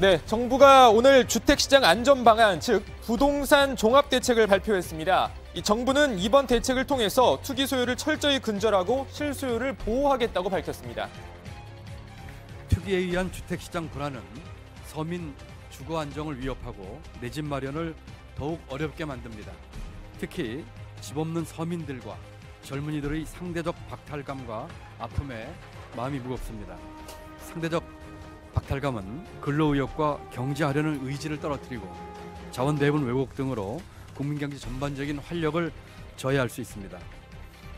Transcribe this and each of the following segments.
네, 정부가 오늘 주택시장 안전방안, 즉 부동산 종합대책을 발표했습니다. 이 정부는 이번 대책을 통해서 투기 소유를 철저히 근절하고 실소유를 보호하겠다고 밝혔습니다. 투기에 의한 주택시장 불안은 서민 주거 안정을 위협하고 내 집 마련을 더욱 어렵게 만듭니다. 특히 집 없는 서민들과 젊은이들의 상대적 박탈감과 아픔에 마음이 무겁습니다. 상대적 박탈감은 근로의욕과 경제하려는 의지를 떨어뜨리고 자원 배분 왜곡 등으로 국민경제 전반적인 활력을 저해할 수 있습니다.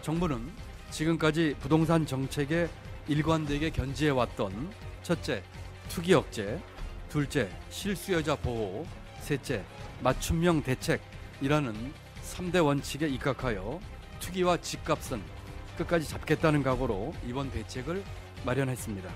정부는 지금까지 부동산 정책에 일관되게 견지해왔던 첫째, 투기 억제, 둘째, 실수요자 보호, 셋째, 맞춤형 대책이라는 3대 원칙에 입각하여 투기와 집값은 끝까지 잡겠다는 각오로 이번 대책을 마련했습니다.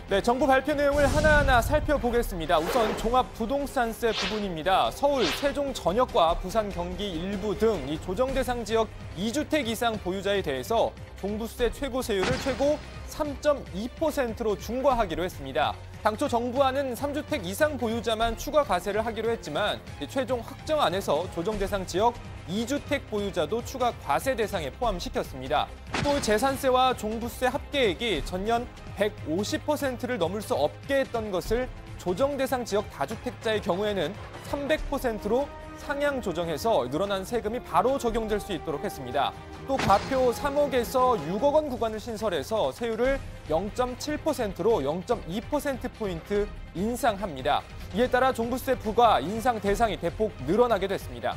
네, 정부 발표 내용을 하나하나 살펴보겠습니다. 우선 종합부동산세 부분입니다. 서울, 세종 전역과 부산, 경기 일부 등 이 조정 대상 지역 2주택 이상 보유자에 대해서 종부세 최고 세율을 최고 3.2%로 중과하기로 했습니다. 당초 정부안은 3주택 이상 보유자만 추가 과세를 하기로 했지만 최종 확정안에서 조정 대상 지역 2주택 보유자도 추가 과세 대상에 포함시켰습니다. 또 재산세와 종부세 합계액이 전년 150%를 넘을 수 없게 했던 것을 조정 대상 지역 다주택자의 경우에는 300%로 상향 조정해서 늘어난 세금이 바로 적용될 수 있도록 했습니다. 또 과표 3억에서 6억 원 구간을 신설해서 세율을 0.7%로 0.2%포인트 인상합니다. 이에 따라 종부세 부과 인상 대상이 대폭 늘어나게 됐습니다.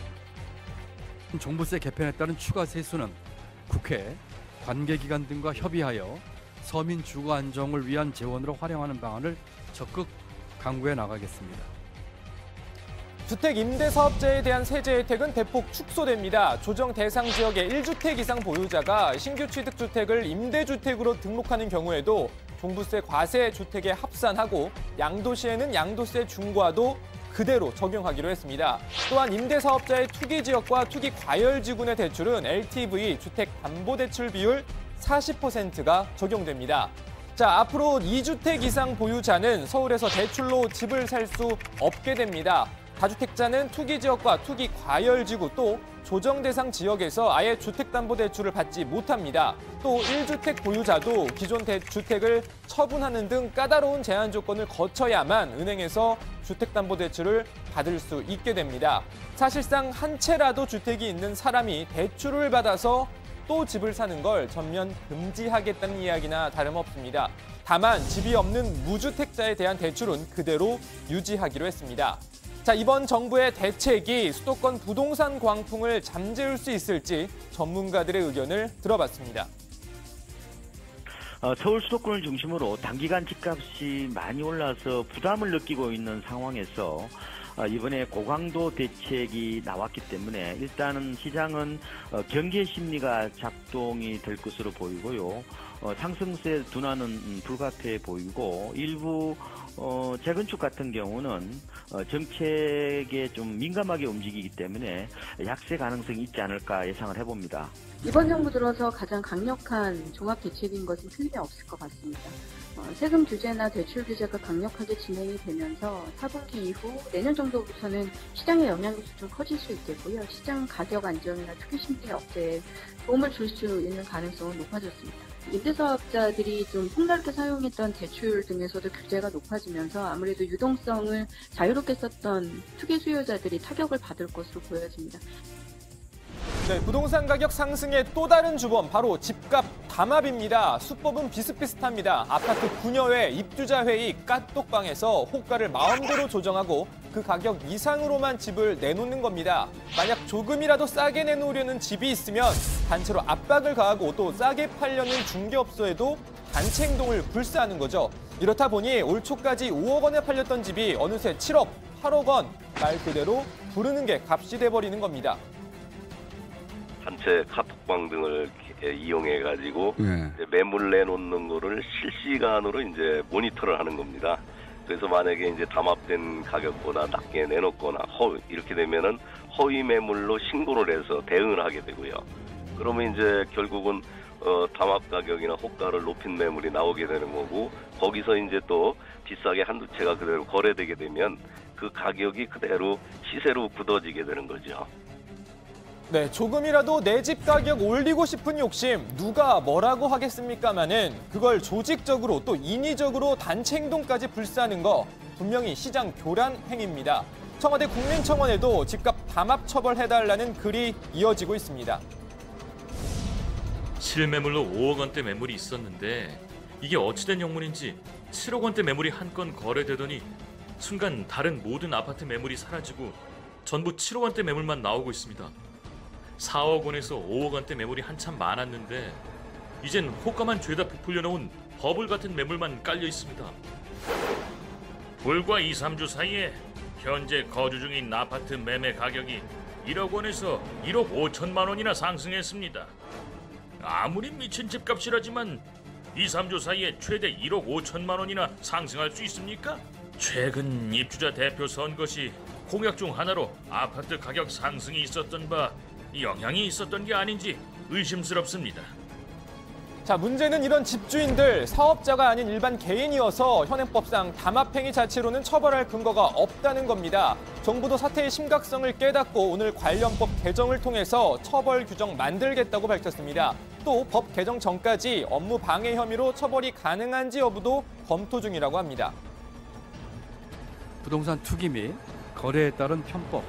종부세 개편에 따른 추가 세수는 국회, 관계기관 등과 협의하여 서민 주거 안정을 위한 재원으로 활용하는 방안을 적극 강구해 나가겠습니다. 주택 임대사업자에 대한 세제 혜택은 대폭 축소됩니다. 조정 대상 지역의 1주택 이상 보유자가 신규 취득주택을 임대주택으로 등록하는 경우에도 종부세 과세 주택에 합산하고 양도시에는 양도세 중과도 그대로 적용하기로 했습니다. 또한 임대사업자의 투기지역과 투기 과열지군의 대출은 LTV 주택담보대출 비율 40%가 적용됩니다. 자, 앞으로 2주택 이상 보유자는 서울에서 대출로 집을 살 수 없게 됩니다. 다주택자는 투기지역과 투기 과열지구 또 조정 대상 지역에서 아예 주택담보대출을 받지 못합니다. 또 1주택 보유자도 기존 주택을 처분하는 등 까다로운 제한 조건을 거쳐야만 은행에서 주택담보대출을 받을 수 있게 됩니다. 사실상 한 채라도 주택이 있는 사람이 대출을 받아서 또 집을 사는 걸 전면 금지하겠다는 이야기나 다름없습니다. 다만 집이 없는 무주택자에 대한 대출은 그대로 유지하기로 했습니다. 자, 이번 정부의 대책이 수도권 부동산 광풍을 잠재울 수 있을지 전문가들의 의견을 들어봤습니다. 서울 수도권을 중심으로 단기간 집값이 많이 올라서 부담을 느끼고 있는 상황에서 이번에 고강도 대책이 나왔기 때문에 일단은 시장은 경계 심리가 작동이 될 것으로 보이고요. 상승세 둔화는 불가피해 보이고 일부 재건축 같은 경우는 정책에 좀 민감하게 움직이기 때문에 약세 가능성이 있지 않을까 예상을 해봅니다. 이번 정부 들어서 가장 강력한 종합 대책인 것은 틀림이 없을 것 같습니다. 세금 규제나 대출 규제가 강력하게 진행이 되면서 4분기 이후 내년 정도부터는 시장의 영향이 좀 커질 수 있겠고요. 시장 가격 안정이나 투기 심리 억제에 도움을 줄 수 있는 가능성은 높아졌습니다. 임대사업자들이 좀 폭넓게 사용했던 대출 등에서도 규제가 높아지면서 아무래도 유동성을 자유롭게 썼던 투기 수요자들이 타격을 받을 것으로 보여집니다. 네, 부동산 가격 상승의 또 다른 주범 바로 집값 담합입니다. 수법은 비슷비슷합니다. 아파트 분여회, 입주자 회의, 까똑방에서 호가를 마음대로 조정하고 그 가격 이상으로만 집을 내놓는 겁니다. 만약 조금이라도 싸게 내놓으려는 집이 있으면 단체로 압박을 가하고 또 싸게 팔려는 중개업소에도 단체 행동을 불사하는 거죠. 이렇다 보니 올 초까지 5억 원에 팔렸던 집이 어느새 7억, 8억 원, 말 그대로 부르는 게 값이 돼버리는 겁니다. 단체 카톡방 등을 이용해가지고 이제 매물 내놓는 거를 실시간으로 이제 모니터를 하는 겁니다. 그래서 만약에 이제 담합된 가격보다 낮게 내놓거나 이렇게 되면은 허위 매물로 신고를 해서 대응을 하게 되고요. 그러면 이제 결국은 담합 가격이나 호가를 높인 매물이 나오게 되는 거고 거기서 이제 또 비싸게 한두 채가 그대로 거래되게 되면 그 가격이 그대로 시세로 굳어지게 되는 거죠. 네, 조금이라도 내 집 가격 올리고 싶은 욕심 누가 뭐라고 하겠습니까마는 그걸 조직적으로 또 인위적으로 단체 행동까지 불사하는 거 분명히 시장 교란 행위입니다. 청와대 국민청원에도 집값 담합 처벌해달라는 글이 이어지고 있습니다. 실매물로 5억 원대 매물이 있었는데 이게 어찌된 영문인지 7억 원대 매물이 한 건 거래되더니 순간 다른 모든 아파트 매물이 사라지고 전부 7억 원대 매물만 나오고 있습니다. 4억 원에서 5억 원대 매물이 한참 많았는데 이젠 호가만 죄다 부풀려 놓은 버블 같은 매물만 깔려 있습니다. 불과 2, 3주 사이에 현재 거주 중인 아파트 매매 가격이 1억 원에서 1억 5천만 원이나 상승했습니다. 아무리 미친 집값이라지만 2, 3주 사이에 최대 1억 5천만 원이나 상승할 수 있습니까? 최근 입주자 대표 선거 시 공약 중 하나로 아파트 가격 상승이 있었던 바 영향이 있었던 게 아닌지 의심스럽습니다. 자, 문제는 이런 집주인들 사업자가 아닌 일반 개인이어서 현행법상 담합행위 자체로는 처벌할 근거가 없다는 겁니다. 정부도 사태의 심각성을 깨닫고 오늘 관련법 개정을 통해서 처벌 규정 만들겠다고 밝혔습니다. 또 법 개정 전까지 업무 방해 혐의로 처벌이 가능한지 여부도 검토 중이라고 합니다. 부동산 투기 및 거래에 따른 편법,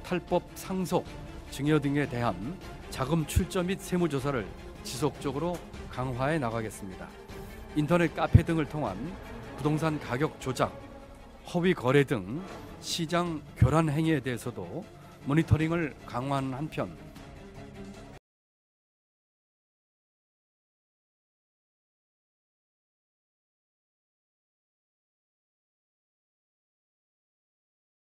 탈법 상속, 증여 등에 대한 자금 출처 및 세무조사를 지속적으로 강화해 나가겠습니다. 인터넷 카페 등을 통한 부동산 가격 조작, 허위 거래 등 시장 교란 행위에 대해서도 모니터링을 강화하는 한편